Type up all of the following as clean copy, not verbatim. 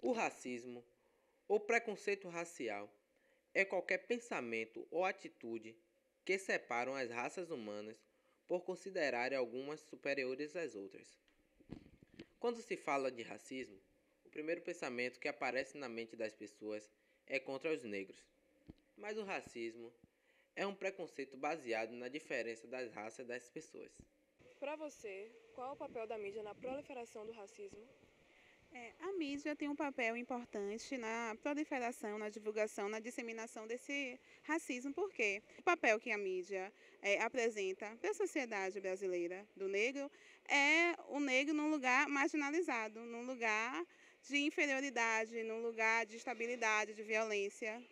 O racismo ou preconceito racial é qualquer pensamento ou atitude que separam as raças humanas por considerarem algumas superiores às outras. Quando se fala de racismo, o primeiro pensamento que aparece na mente das pessoas é contra os negros. Mas o racismo é um preconceito baseado na diferença das raças das pessoas. Para você, qual é o papel da mídia na proliferação do racismo? A mídia tem um papel importante na proliferação, na divulgação, na disseminação desse racismo. Por quê? O papel que a mídia apresenta para a sociedade brasileira do negro é o negro num lugar marginalizado, num lugar de inferioridade, num lugar de instabilidade, de violência.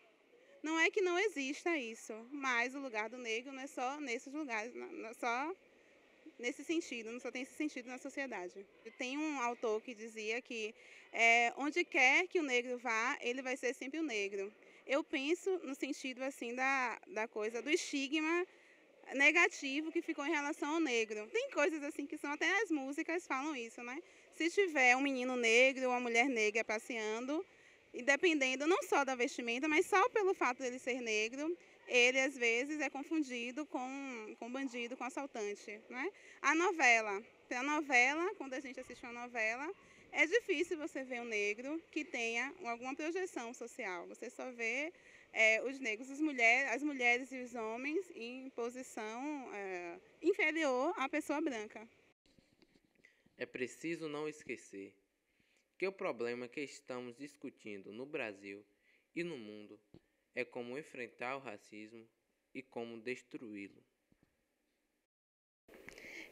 Não é que não exista isso, mas o lugar do negro não é só nesses lugares, não é só nesse sentido, não só tem esse sentido na sociedade. Tem um autor que dizia que onde quer que o negro vá, ele vai ser sempre o negro. Eu penso no sentido assim da coisa, do estigma negativo que ficou em relação ao negro. Tem coisas assim que são, até as músicas falam isso, né? Se tiver um menino negro ou uma mulher negra passeando, e dependendo não só da vestimenta, mas só pelo fato dele ser negro, ele às vezes é confundido com bandido, com assaltante, né? Para a novela, quando a gente assiste uma novela, é difícil você ver um negro que tenha alguma projeção social. Você só vê os negros, as mulheres e os homens em posição inferior à pessoa branca. É preciso não esquecer que o problema que estamos discutindo no Brasil e no mundo é como enfrentar o racismo e como destruí-lo.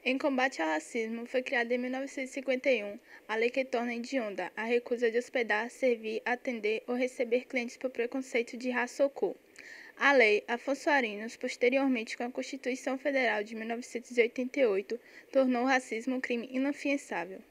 Em combate ao racismo, foi criada em 1951 a lei que torna hedionda a recusa de hospedar, servir, atender ou receber clientes por preconceito de raça ou cor. A Lei Afonso Arinos, posteriormente com a Constituição Federal de 1988, tornou o racismo um crime inafiançável.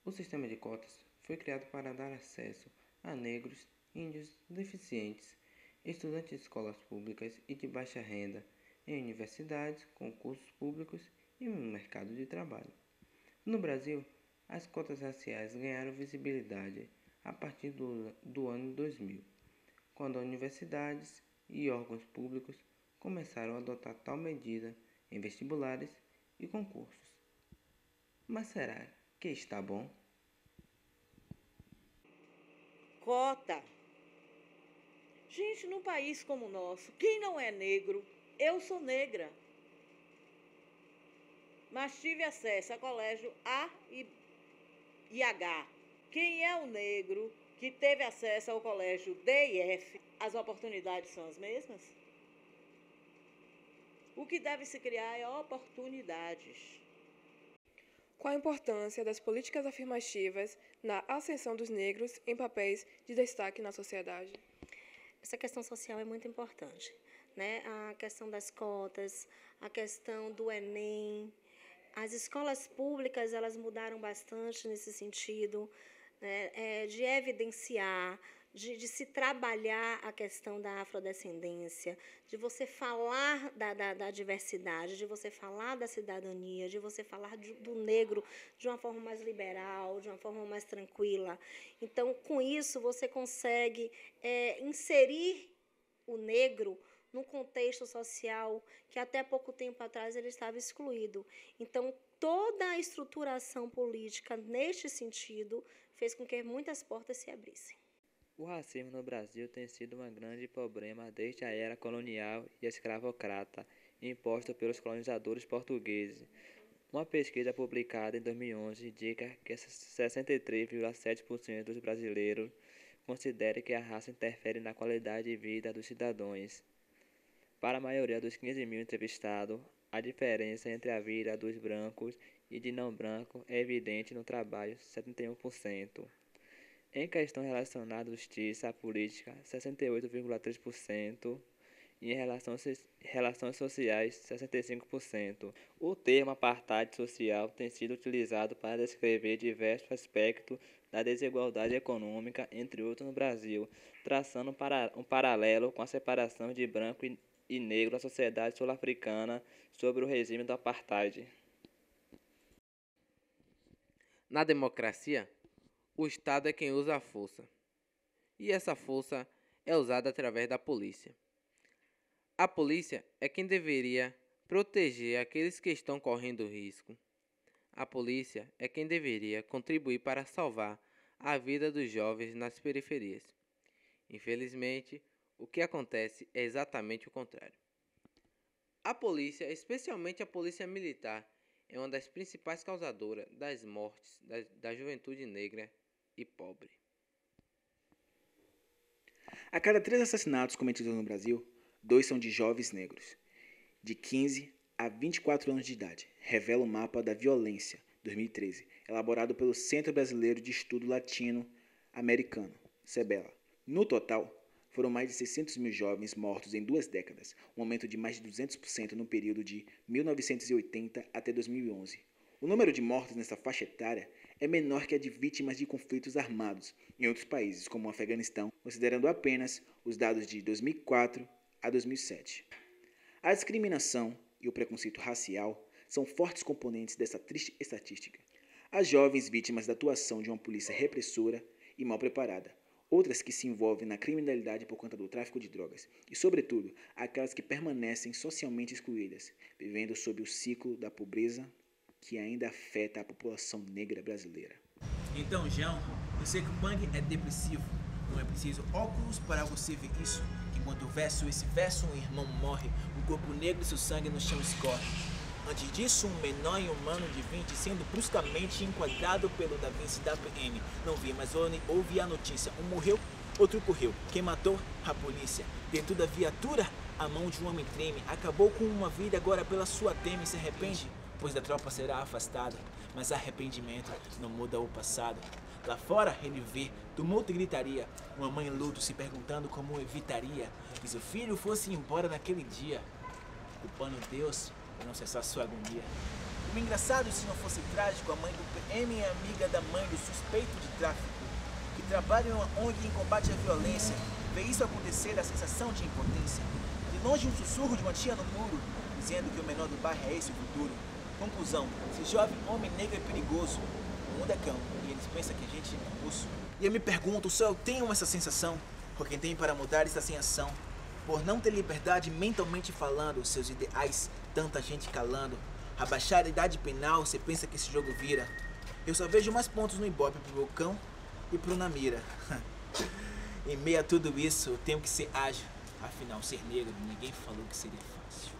O sistema de cotas foi criado para dar acesso a negros, índios, deficientes, estudantes de escolas públicas e de baixa renda em universidades, concursos públicos e no mercado de trabalho. No Brasil, as cotas raciais ganharam visibilidade a partir do ano 2000, quando universidades e órgãos públicos começaram a adotar tal medida em vestibulares e concursos. Mas será que está bom? Cota. Gente, num país como o nosso, quem não é negro, eu sou negra, mas tive acesso a colégio A e H. Quem é o negro que teve acesso ao colégio D e F, as oportunidades são as mesmas? O que deve se criar é oportunidades. Qual a importância das políticas afirmativas na ascensão dos negros em papéis de destaque na sociedade? Essa questão social é muito importante, né? A questão das cotas, a questão do Enem. As escolas públicas, elas mudaram bastante nesse sentido, né? De evidenciar, de se trabalhar a questão da afrodescendência, de você falar da diversidade, de você falar da cidadania, de você falar do negro de uma forma mais liberal, de uma forma mais tranquila. Então, com isso, você consegue inserir o negro num contexto social que até pouco tempo atrás ele estava excluído. Então, toda a estruturação política neste sentido fez com que muitas portas se abrissem. O racismo no Brasil tem sido um grande problema desde a era colonial e escravocrata, imposta pelos colonizadores portugueses. Uma pesquisa publicada em 2011 indica que 63,7% dos brasileiros consideram que a raça interfere na qualidade de vida dos cidadãos. Para a maioria dos 15 mil entrevistados, a diferença entre a vida dos brancos e de não brancos é evidente no trabalho, 71%. Em questão relacionada à justiça, à política, 68,3%, e em relações sociais, 65%. O termo apartheid social tem sido utilizado para descrever diversos aspectos da desigualdade econômica, entre outros, no Brasil, traçando um paralelo com a separação de branco e negro da sociedade sul-africana sobre o regime do apartheid. Na democracia, o Estado é quem usa a força. E essa força é usada através da polícia. A polícia é quem deveria proteger aqueles que estão correndo risco. A polícia é quem deveria contribuir para salvar a vida dos jovens nas periferias. Infelizmente, o que acontece é exatamente o contrário. A polícia, especialmente a polícia militar, é uma das principais causadoras das mortes da juventude negra e pobre. A cada 3 assassinatos cometidos no Brasil, 2 são de jovens negros, de 15 a 24 anos de idade, revela o Mapa da Violência, 2013, elaborado pelo Centro Brasileiro de Estudo Latino-Americano, CEBELA. No total, foram mais de 600 mil jovens mortos em 2 décadas, um aumento de mais de 200% no período de 1980 até 2011. O número de mortos nessa faixa etária é menor que a de vítimas de conflitos armados em outros países, como o Afeganistão, considerando apenas os dados de 2004 a 2007. A discriminação e o preconceito racial são fortes componentes dessa triste estatística. As jovens vítimas da atuação de uma polícia repressora e mal preparada, outras que se envolvem na criminalidade por conta do tráfico de drogas e, sobretudo, aquelas que permanecem socialmente excluídas, vivendo sob o ciclo da pobreza que ainda afeta a população negra brasileira. Então, João, eu sei que o bang é depressivo. Não é preciso óculos para você ver isso. Que enquanto esse verso, um irmão morre, o corpo negro e seu sangue no chão escorre. Antes disso, um menor e humano de 20 sendo bruscamente enquadrado pelo Da Vinci da PM. Não vi, mas ouvi a notícia. Um morreu, outro correu. Quem matou? A polícia. Dentro da viatura, a mão de um homem treme. Acabou com uma vida, agora pela sua teme se arrepende. Pois da tropa será afastada, mas arrependimento não muda o passado. Lá fora ele vê tumulto e gritaria, uma mãe em luto se perguntando como evitaria que seu filho fosse embora naquele dia, culpando Deus por não cessar sua agonia. O engraçado, se não fosse trágico, a mãe do PM é amiga da mãe do suspeito de tráfico, que trabalha em uma ONG em combate à violência. Ver isso acontecer dá sensação de impotência. De longe um sussurro de uma tia no muro, dizendo que o menor do bairro é esse o futuro. Conclusão, esse jovem homem negro é perigoso. O mundo é cão e eles pensam que a gente é urso. E eu me pergunto, só eu tenho essa sensação? Ou quem tem para mudar está sem ação? Por não ter liberdade mentalmente falando, seus ideais, tanta gente calando. Abaixar a idade penal, você pensa que esse jogo vira. Eu só vejo mais pontos no Ibope pro meu cão e pro Namira. Em meio a tudo isso, eu tenho que ser ágil. Afinal, ser negro, ninguém falou que seria fácil.